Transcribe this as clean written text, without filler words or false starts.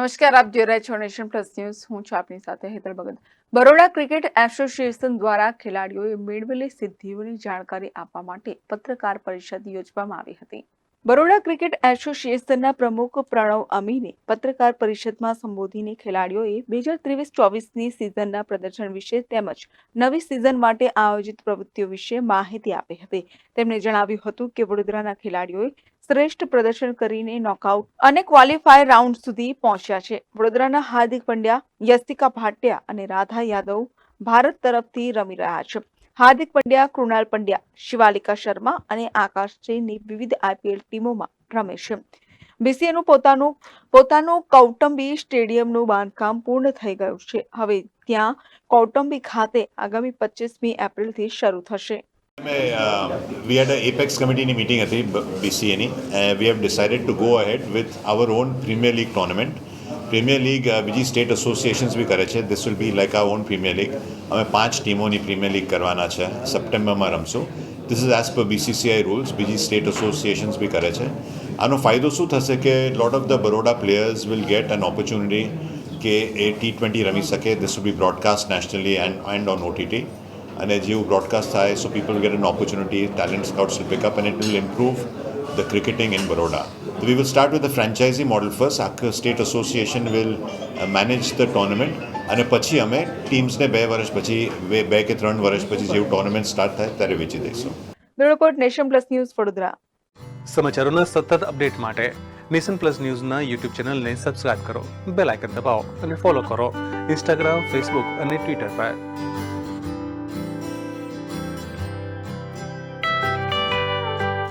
નમસ્કાર, આપ જોઈ રહ્યા છો નેશન પ્લસ ન્યૂઝ. હું છું આપની સાથે હેતલ ભગત. બરોડા ક્રિકેટ એસોસિએશન દ્વારા ખેલાડીઓએ મેળવેલી સિદ્ધિઓની જાણકારી આપવા માટે પત્રકાર પરિષદ યોજવામાં આવી હતી. બરોડા ક્રિકેટ એસોસિએશનના પ્રમુખ પ્રણવ અમીને પત્રકાર પરિષદમાં સંબોધીને ખેલાડીઓએ 2023-24ની સિઝનના પ્રદર્શન વિશે તેમજ નવી સિઝન માટે આયોજિત પ્રવૃત્તિઓ વિશે માહિતી આપી હતી. તેમણે જણાવ્યું હતું કે વડોદરાના ખેલાડીઓએ શ્રેષ્ઠ પ્રદર્શન કરીને નોકઆઉટ અને ક્વોલિફાયર રાઉન્ડ સુધી પહોંચ્યા છે. વડોદરાના હાર્દિક પંડ્યા, યશિકા ભાટિયા અને રાધા યાદવ ભારત તરફથી રમી રહ્યા છે. હાર્દિક પંડ્યા, કૃણાલ પંડ્યા, શિવાલિકા શર્મા અને આકાશ જૈનની વિવિધ આઈપીએલ ટીમોમાં રમે છે. બીસીએનું પોતાનું કૌટુંબી સ્ટેડિયમનું બાંધકામ પૂર્ણ થઈ ગયું છે. હવે ત્યાં કૌટુંબી ખાતે આગામી 25મી એપ્રિલથી શરૂ થશે. We had an Apex committee meeting at the BCA. We have decided to go ahead with our own Premier League tournament. Premier League, બીજી સ્ટેટ એસોસિએશન્સ બી કરે છે. This will be like our own Premier League. અમે 5 ટીમોની premier league કરવાના છે. સપ્ટેમ્બરમાં રમશું. This is as per BCCI rules. બીજી state associations બી કરે છે. આનો ફાયદો શું થશે કે lot of the Baroda players will get an opportunity કે એ T20 રમી શકે. This will be broadcast nationally and on OTT. અને જેવું બ્રોડકાસ્ટ થાય so people will get an opportunity, talent scouts will pick up and it will improve the cricketing in Baroda. So we will start with the franchisee model first. Our state association will manage the tournament અને પછી અમે ટીમ્સને 2 વર્ષ પછી 2 કે 3 વર્ષ પછી જેવું tournament start થાય ત્યારે વેચી દઈશું. Bureau report, Nation Plus News, Vadodara. સમાચારોના સતત અપડેટ માટે નેશન પ્લસ ન્યૂઝના યુટ્યુબ ચેનલને સબસ્ક્રાઇબ કરો, બેલ આઇકન દબાવો અને ફોલો કરો ઇન્સ્ટાગ્રામ, ફેસબુક અને ટ્વિટર પર.